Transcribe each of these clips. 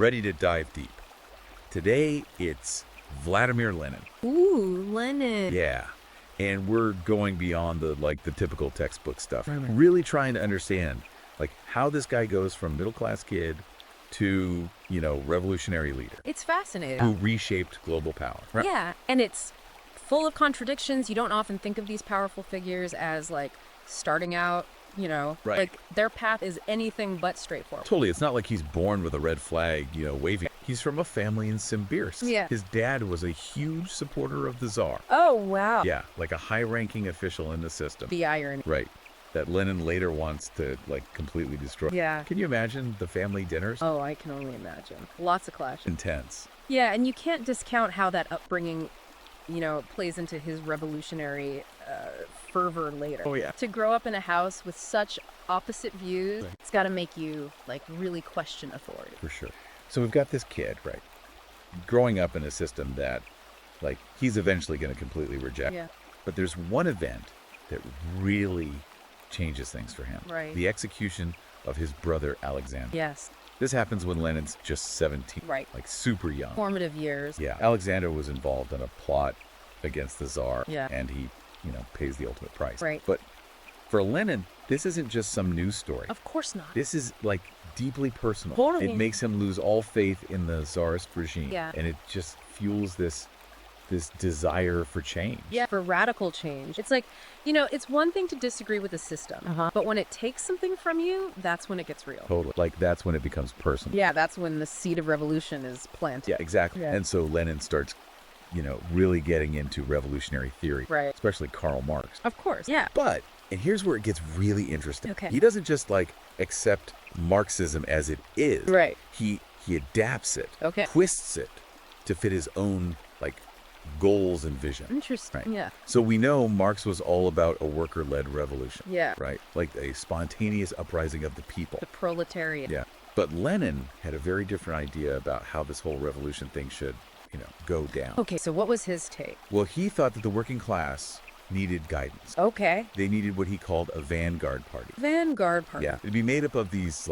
ready to dive deep. Today, it's Vladimir Lenin. Ooh, Lenin. Yeah. And we're going beyond the typical textbook stuff. Right. Really trying to understand, how this guy goes from middle-class kid to, revolutionary leader. It's fascinating. Who reshaped global power. Right? Yeah, and it's full of contradictions. You don't often think of these powerful figures as, starting out, Right. their path is anything but straightforward. Totally. It's not like he's born with a red flag, waving. He's from a family in Simbirsk. Yeah. His dad was a huge supporter of the Tsar. Oh, wow. Yeah, like a high-ranking official in the system. The irony. Right. That Lenin later wants to, completely destroy. Yeah. Can you imagine the family dinners? Oh, I can only imagine. Lots of clash. Intense. Yeah, and you can't discount how that upbringing, plays into his revolutionary fervor later. Oh, yeah. To grow up in a house with such opposite views, Right. It's got to make you, really question authority. For sure. So we've got this kid, right, growing up in a system that, he's eventually going to completely reject. Yeah. But there's one event that really changes things for him. Right. The execution of his brother Alexander. Yes. This happens when Lenin's just 17. Right. Super young. Formative years. Yeah. Alexander was involved in a plot against the Tsar. Yeah. And he, pays the ultimate price. Right. But for Lenin, this isn't just some news story. Of course not. This is, deeply personal. Totally. It makes him lose all faith in the Tsarist regime. Yeah. And it just fuels this desire for change. Yeah, for radical change. It's it's one thing to disagree with the system, but when it takes something from you, that's when it gets real. Totally. That's when it becomes personal. Yeah, that's when the seed of revolution is planted. Yeah, exactly. Yeah. And so Lenin starts, really getting into revolutionary theory. Right. Especially Karl Marx. Of course. Yeah. But, and here's where it gets really interesting. Okay. He doesn't just accept Marxism as it is. Right. He adapts it. Okay. Twists it to fit his own goals and vision. Interesting. Right. Yeah. So we know Marx was all about a worker-led revolution. Yeah. Right? Like a spontaneous uprising of the people. The proletariat. Yeah. But Lenin had a very different idea about how this whole revolution thing should, go down. Okay, so what was his take? Well, he thought that the working class needed guidance. Okay. They needed what he called a Vanguard Party. Vanguard Party. Yeah. It'd be made up of these,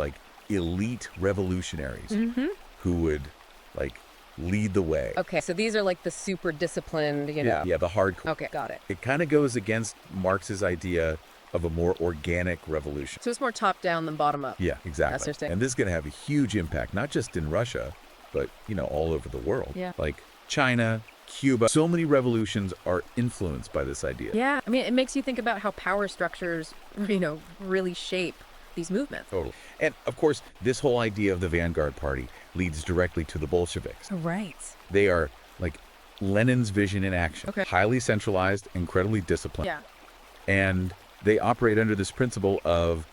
elite revolutionaries who would, lead the way. Okay, so these are the super disciplined, Yeah, the hardcore. Okay, got it. It kind of goes against Marx's idea of a more organic revolution. So it's more top down than bottom up. Yeah, exactly. That's interesting. And this is going to have a huge impact, not just in Russia, but, all over the world. Yeah. Like China, Cuba. So many revolutions are influenced by this idea. Yeah, I mean, it makes you think about how power structures, really shape these movements. Totally. And, of course, this whole idea of the Vanguard Party leads directly to the Bolsheviks. Right. They are, Lenin's vision in action. Okay. Highly centralized, incredibly disciplined. Yeah. And they operate under this principle of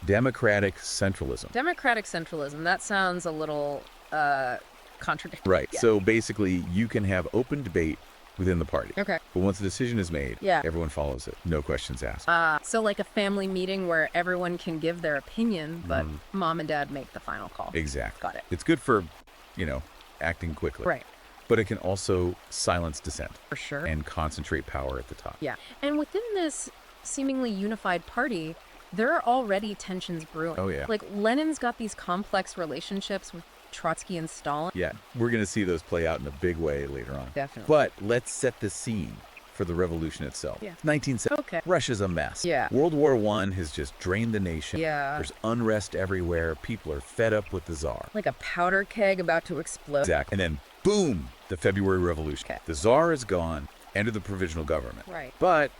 democratic centralism. Democratic centralism, that sounds a little contradictory. Right. Yeah. So basically, you can have open debate within the party. Okay. But once a decision is made, Yeah. everyone follows it. No questions asked. So a family meeting where everyone can give their opinion, but mom and dad make the final call. Exactly. Got it. It's good for, acting quickly. Right. But it can also silence dissent For sure. and concentrate power at the top. Yeah. And within this seemingly unified party, there are already tensions brewing. Oh, yeah. Lenin's got these complex relationships with Trotsky and Stalin. Yeah, we're going to see those play out in a big way later on. Definitely. But let's set the scene for the revolution itself. Yeah. 1970. Okay. Russia's a mess. Yeah. World War I has just drained the nation. Yeah. There's unrest everywhere. People are fed up with the Tsar. Like a powder keg about to explode. Exactly. And then, boom, the February Revolution. Okay. The Tsar is gone. Enter the provisional government. Right. But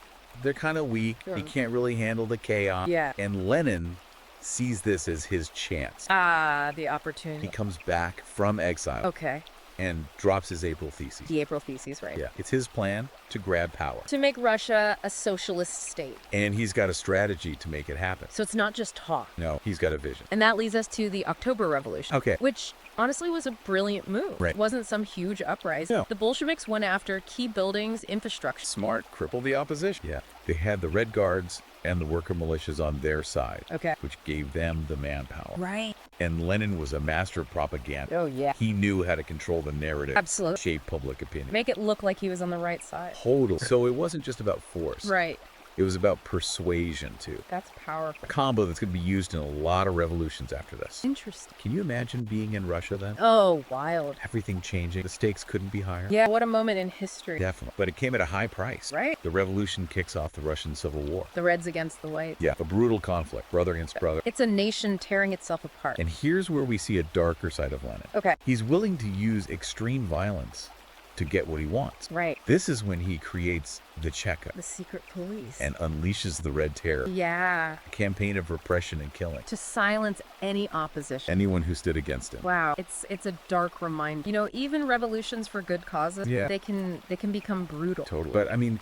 they're kind of weak. Sure. He can't really handle the chaos. Yeah. And Lenin sees this as his chance. The He opportunity. comes back from exile Okay. and drops his April thesis. The April theses, right. Yeah, it's his plan to grab power. To make Russia a socialist state. And he's got a strategy to make it happen. So it's not just talk. No, he's got a vision. And that leads us to the October Revolution. Okay. Which honestly was a brilliant move. Right. It wasn't some huge uprising. No. The Bolsheviks went after key buildings, infrastructure. Smart, cripple the opposition. Yeah, they had the Red Guards and the worker militias on their side, Okay. which gave them the manpower. Right. And Lenin was a master of propaganda. Oh, yeah. He knew how to control the narrative, Absolutely. shape public opinion. Make it look like he was on the right side. Total. So it wasn't just about force. Right. It was about persuasion, too. That's powerful. A combo that's going to be used in a lot of revolutions after this. Interesting. Can you imagine being in Russia then? Oh, wild. Everything changing. The stakes couldn't be higher. Yeah, what a moment in history. Definitely. But it came at a high price. Right. The revolution kicks off the Russian Civil War. The Reds against the Whites. Yeah, a brutal conflict, brother against brother. It's a nation tearing itself apart. And here's where we see a darker side of Lenin. Okay. He's willing to use extreme violence to get what he wants. Right. This is when he creates the Cheka The secret police. and unleashes the Red Terror, yeah. a campaign of repression and killing To silence any opposition. anyone who stood against him. Wow, it's a dark reminder. You know, even revolutions for good causes, Yeah. they can become brutal. Totally. But I mean,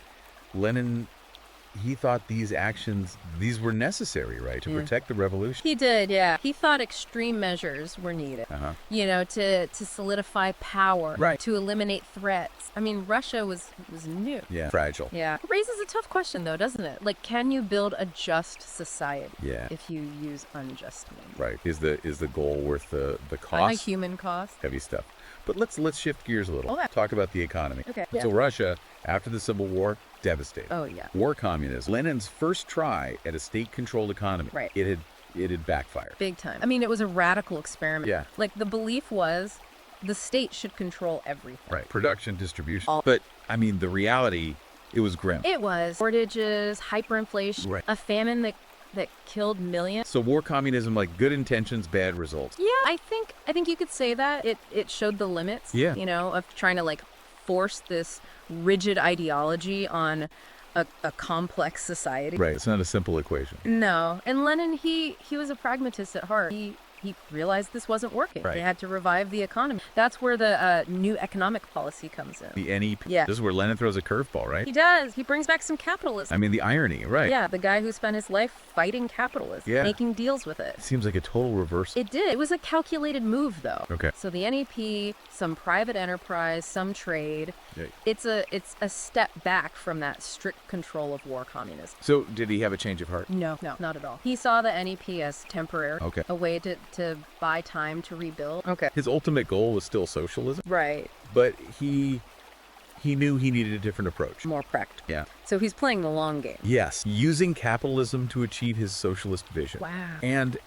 Lenin, he thought these actions, these were necessary, right, to protect the revolution. He did, yeah. He thought extreme measures were needed. You know, to solidify power, Right. to eliminate threats. I mean, Russia was new. Yeah. Fragile. Yeah. It raises a tough question though, doesn't it? Like, can you build a just society Yeah. if you use unjust means? Right. Is the goal worth the A cost? human cost. Heavy stuff. But let's shift gears a little. Okay. Talk about the economy. Okay. So Russia, after the Civil War, devastated. Oh, yeah. War communism. Lenin's first try at a state-controlled economy. Right. It had backfired. Big time. I mean, it was a radical experiment. Yeah. Like, the belief was the state should control everything. Right. Production, distribution. All- But I mean, the reality, it was grim. It was. Shortages, hyperinflation, Right. a famine that killed millions. So war communism, like good intentions, bad results. Yeah, I think you could say that. It showed the limits, Yeah. you know, of trying to like force this rigid ideology on a complex society. Right. It's not a simple equation. No. And Lenin, he was a pragmatist at heart. He realized this wasn't working. Right. They had to revive the economy. That's where the new economic policy comes in. The NEP. Yeah. This is where Lenin throws a curveball, right? He does. He brings back some capitalism. I mean, the irony, right? Yeah, the guy who spent his life fighting capitalism, Yeah. making deals with it. It seems like a total reversal. It did. It was a calculated move, though. Okay. So the NEP, some private enterprise, some trade. Yeah. It's a step back from that strict control of war communism. So did he have a change of heart? No, not at all. He saw the NEP as temporary. Okay. A way to buy time to rebuild. Okay. His ultimate goal was still socialism, Right. but he knew he needed a different approach. More practical. Yeah. So he's playing the long game. Yes, using capitalism to achieve his socialist vision. Wow. And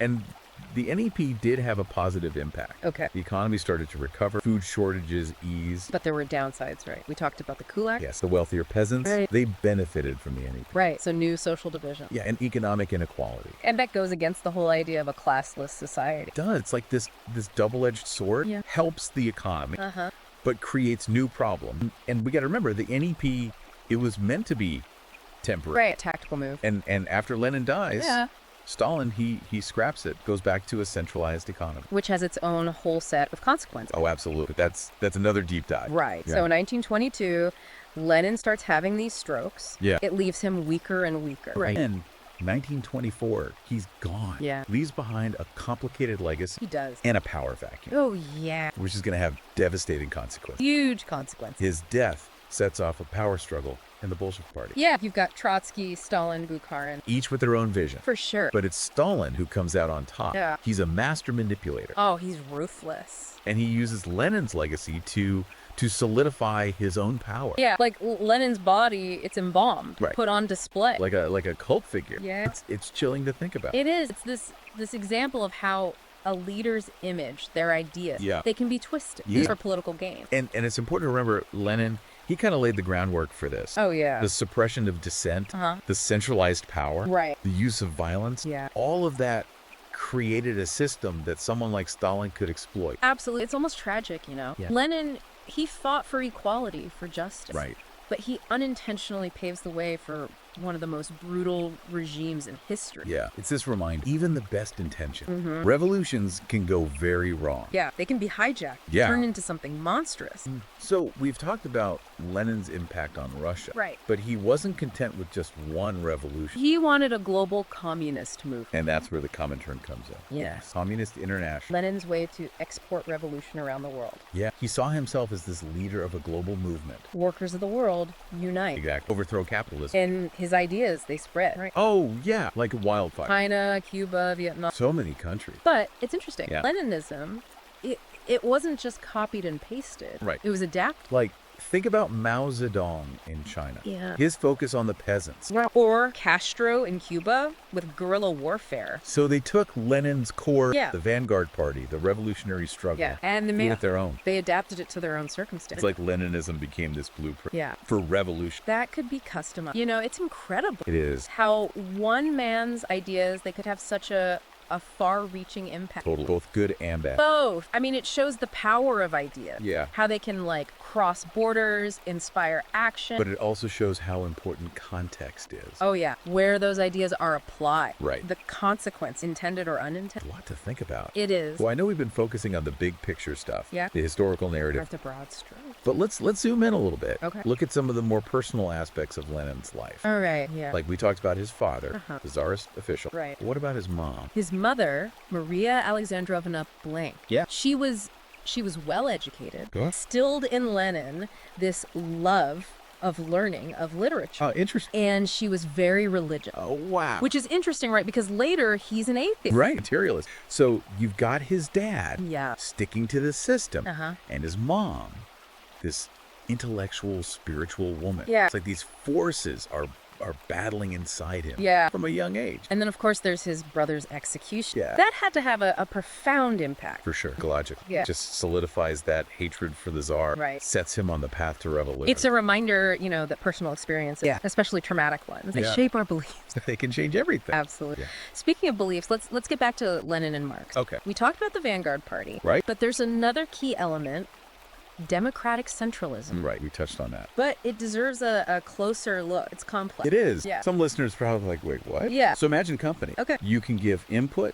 the NEP did have a positive impact. Okay. The economy started to recover, food shortages eased. But there were downsides, right? We talked about the kulak. Yes, the wealthier peasants, Right. they benefited from the NEP. Right. So new social division. Yeah, and economic inequality. And that goes against the whole idea of a classless society. It does. It's like this double-edged sword. Yeah. Helps the economy, Uh-huh. but creates new problems. And we got to remember, the NEP, it was meant to be temporary. Right. Tactical move. And after Lenin dies, Yeah. Stalin, he scraps it, goes back to a centralized economy. Which has its own whole set of consequences. Oh, absolutely. That's another deep dive. Right. Yeah. So in 1922, Lenin starts having these strokes. Yeah. It leaves him weaker and weaker. Right. In 1924, he's gone. Yeah. Leaves behind a complicated legacy He does. and a power vacuum, Oh, yeah. which is going to have devastating consequences. Huge consequences. His death sets off a power struggle in the Bolshevik Party, Yeah, you've got Trotsky, Stalin, Bukharin. each with their own vision. For sure. But it's Stalin who comes out on top. Yeah. He's a master manipulator, Oh, he's ruthless. and he uses Lenin's legacy to solidify his own power. Yeah, like Lenin's body, it's embalmed, Right. put on display. Like a cult figure. Yeah. It's chilling to think about. It is. It's this example of how a leader's image, their ideas, Yeah. they can be twisted Yeah. for political gain. And it's important to remember Lenin, he kind of laid the groundwork for this. Oh, yeah. The suppression of dissent, Uh-huh. the centralized power, Right. the use of violence. Yeah. All of that created a system that someone like Stalin could exploit. Absolutely. It's almost tragic, you know? Yeah. Lenin, he fought for equality, for justice. Right. But he unintentionally paves the way for one of the most brutal regimes in history. Yeah. It's this reminder, even the best intention, revolutions can go very wrong. Yeah, they can be hijacked, Yeah. turned into something monstrous. So we've talked about Lenin's impact on Russia. Right. But he wasn't content with just one revolution. He wanted a global communist movement. And that's where the Comintern comes in. Yes. Communist International. Lenin's way to export revolution around the world. Yeah. He saw himself as this leader of a global movement. Workers of the world, unite. Exactly. Overthrow capitalism. And his ideas, they spread. Right. Oh, yeah. Like a wildfire. China, Cuba, Vietnam. So many countries. But it's interesting. Yeah. Leninism, it wasn't just copied and pasted. Right. It was adapted. Like Think about Mao Zedong in China. Yeah. His focus on the peasants. Or Castro in Cuba with guerrilla warfare. So they took Lenin's core, Yeah. the Vanguard Party, the revolutionary struggle, Yeah. And made it their own. they adapted it to their own It's circumstances. like Leninism became this blueprint Yeah. for revolution. That could be customized. You know, it's incredible It is. how one man's ideas, they could have such a far-reaching impact. Total, both good and bad. Both. I mean, it shows the power of ideas. Yeah. How they can, like, cross borders, inspire action. But it also shows how important context is. Oh, yeah. Where those ideas are applied. Right. The consequence, intended or A unintended. lot to think about. It is. Well, I know we've been focusing on the big picture stuff, Yeah. the historical narrative, Of the broad strokes. but let's zoom in a little bit. Okay. Look at some of the more personal aspects of Lenin's life. All right. Yeah. Like we talked about his father, Uh-huh. the czarist official. Right. What about his mom? His mother, Maria Alexandrovna Blank. Yeah. She was well educated, Huh? instilled in Lenin this love of learning, of literature. Oh, interesting. And she was very religious. Oh, wow. Which is interesting, right? Because later he's an atheist. Right, materialist. So you've got his dad Yeah. sticking to the system, Uh-huh. and his mom, this intellectual, spiritual woman. Yeah. It's like these forces are battling inside him Yeah. from a young age. And then, of course, there's his brother's execution. Yeah. That had to have a profound impact. For sure, logically. Yeah. Just solidifies that hatred for the czar, Right. sets him on the path to revolution. It's a reminder, you know, that personal experiences, Yeah. especially traumatic ones, they Yeah. shape our beliefs. They can change everything. Absolutely. Yeah. Speaking of beliefs, let's get back to Lenin and Marx. Okay. We talked about the Vanguard Party. Right. But there's another key element, democratic centralism. Right, we touched on that. But it deserves a closer look. It's complex. It is. Yeah. Some listeners probably like, wait, what? Yeah. So imagine company. Okay. You can give input,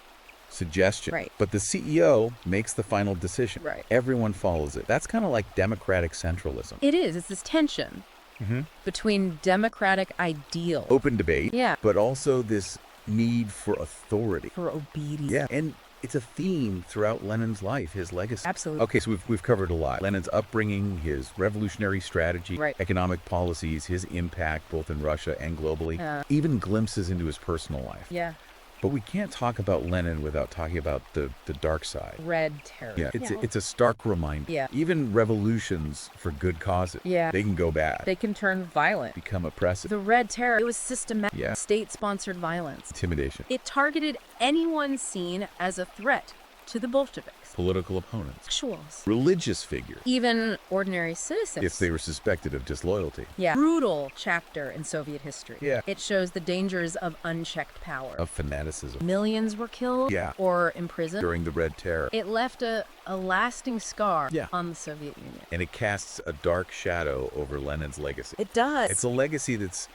suggestion. Right. But the CEO makes the final decision. Right. Everyone follows it. That's kind of like democratic centralism. It is. It's this tension Mm-hmm. between democratic ideals Open debate. Yeah. But also this need for authority. for obedience. Yeah. And it's a theme throughout Lenin's life, his legacy. Absolutely. Okay, so we've covered a lot. Lenin's upbringing, his revolutionary strategy, Right. economic policies, his impact both in Russia and globally, Yeah. even glimpses into his personal life. Yeah. But we can't talk about Lenin without talking about the dark side. Red terror. Yeah, it's a stark reminder. Yeah. Even revolutions for good causes, Yeah. they can go bad, They can turn violent. become oppressive, The Red Terror, it was systematic Yeah. state-sponsored violence. intimidation, It targeted anyone seen as a threat to the Bolsheviks, political opponents, actuals, religious figures, even ordinary citizens. if they were suspected of disloyalty, Yeah. Brutal chapter in Soviet history. Yeah. It shows the dangers of unchecked power. of fanaticism Millions were killed Yeah. or imprisoned. during the Red Terror. It left a lasting scar Yeah. on the Soviet Union. And it casts a dark shadow over Lenin's legacy. It does. It's a legacy that's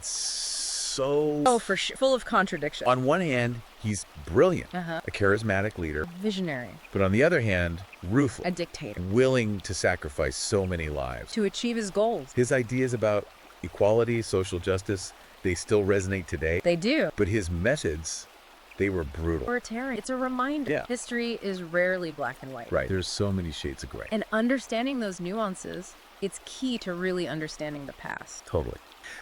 so... Oh, for sure. Full of contradictions. On one hand, he's brilliant, Uh-huh. a charismatic leader, Visionary. but on the other hand, ruthless, A dictator. willing to sacrifice so many lives. To achieve his goals. His ideas about equality, social justice, they still resonate today, They do. but his methods, they were brutal. Authoritarian. It's a reminder. Yeah. History is rarely black and white. Right. There's so many shades of gray. And understanding those nuances, it's key to really understanding the past. Totally.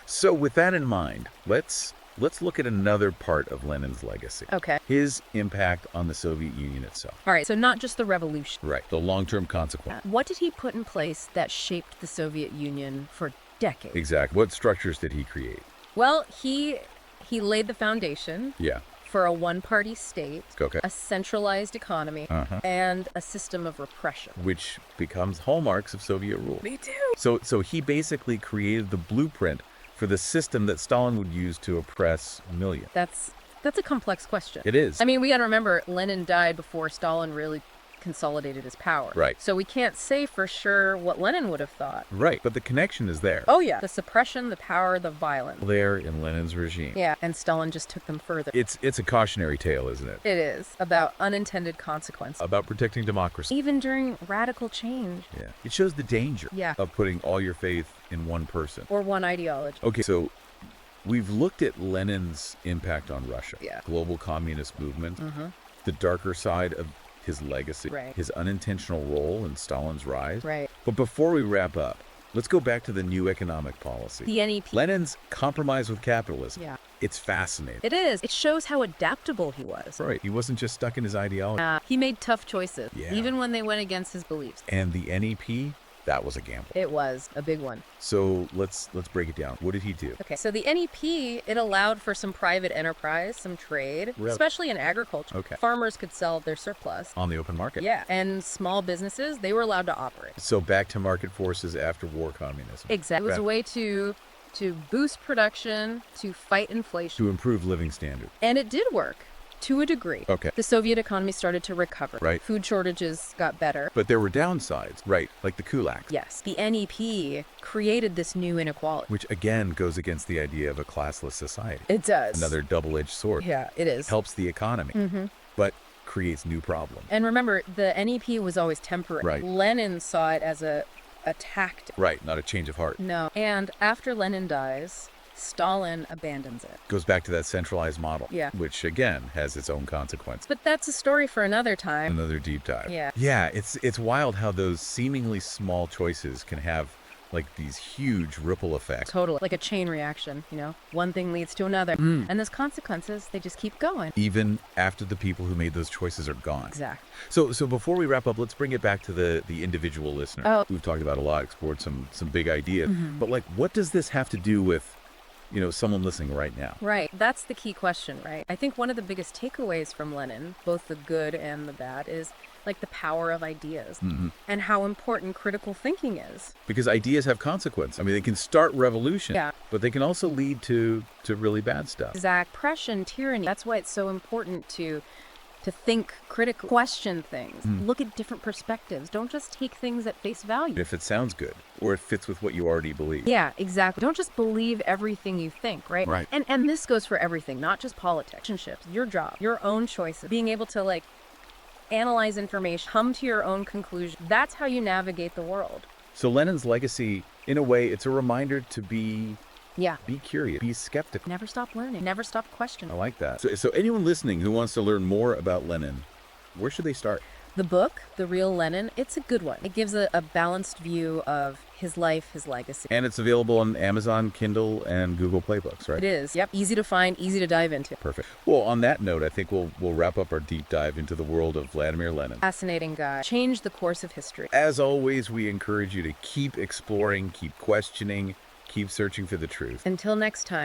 So with that in mind, let's look at another part of Lenin's legacy. Okay. His impact on the Soviet Union itself. All right. So not just the revolution. Right. The long-term consequence. What did he put in place that shaped the Soviet Union for decades? Exactly. What structures did he create? Well, he laid the foundation Yeah. for a one-party state, Okay. a centralized economy, Uh-huh. and a system of repression. Which becomes hallmarks of Soviet rule. Me too. So he basically created the blueprint for the system that Stalin would use to oppress millions. That's a complex question. It is. I mean, we got to remember Lenin died before Stalin really consolidated his power. Right. So we can't say for sure what Lenin would have thought. Right. But the connection is there. Oh yeah, the suppression, the power, the violence. There in Lenin's regime. Yeah, and Stalin just took them further. It's a cautionary tale, isn't it? It is about unintended consequences. About protecting democracy. Even during radical change. Yeah. It shows the danger Yeah. of putting all your faith in one person. Or one ideology. Okay, so we've looked at Lenin's impact on Russia. Yeah. Global communist movement. Mm-hmm. The darker side of his legacy. Right. His unintentional role in Stalin's rise. Right. But before we wrap up, let's go back to the new economic policy. The NEP. Lenin's compromise with capitalism. Yeah. It's fascinating. It is. It shows how adaptable he was. Right. He wasn't just stuck in his ideology. He made tough choices, Yeah. even when they went against his beliefs. And the NEP, That was a gamble. It was a big one. So let's break it down. What did he do? Okay, so the NEP, it allowed for some private enterprise, some trade, especially in agriculture. Okay. Farmers could sell their surplus. On the open market. Yeah, and small businesses, they were allowed to operate. So back to market forces after war communism. Exactly. It was a way to boost production, to fight inflation. To improve living standards. And it did work. To a degree. Okay. The Soviet economy started to recover. Right. Food shortages got better. But there were downsides, right? Like the kulaks. Yes. The NEP created this new inequality. Which again goes against the idea of a classless society. It does. Another double-edged sword. Yeah, it is. Helps the economy, but creates new problems. And remember, the NEP was always temporary. Right. Lenin saw it as a tactic. Right, not a change of heart. No. And after Lenin dies, Stalin abandons it. Goes back to that centralized model. Yeah. Which again has its own consequences. But that's a story for another time. Another deep dive. Yeah. Yeah, it's wild how those seemingly small choices can have like these huge ripple effects. Totally. Like a chain reaction, you know? One thing leads to another. And those consequences, they just keep going. Even after the people who made those choices are gone. Exactly. So before we wrap up, let's bring it back to the individual listener. Oh. We've talked about a lot, explored some big ideas. But like, what does this have to do with, someone listening right now? Right. That's the key question, right? I think one of the biggest takeaways from Lenin, both the good and the bad, is like the power of ideas and how important critical thinking is. Because ideas have consequences. I mean, they can start revolution, but they can also lead to really bad stuff. Exact. Oppression, tyranny. That's why it's so important to think critically, question things, look at different perspectives. Don't just take things at face value. If it sounds good or it fits with what you already believe. Yeah, exactly. Don't just believe everything you think, right? Right. And this goes for everything, not just politics, relationships, your job, your own choices, being able to like analyze information, come to your own conclusion. That's how you navigate the world. So Lenin's legacy, in a way, it's a reminder to be curious, be skeptical. Never stop learning, never stop questioning. I like that. So anyone listening who wants to learn more about Lenin, where should they start? The book, The Real Lenin, it's a good one. It gives a balanced view of his life, his legacy. And it's available on Amazon, Kindle, and Google Play Books, right? It is. Yep. Easy to find, easy to dive into. Perfect. Well, on that note, I think we'll wrap up our deep dive into the world of Vladimir Lenin. Fascinating guy. Changed the course of history. As always, we encourage you to keep exploring, keep questioning, keep searching for the truth. Until next time.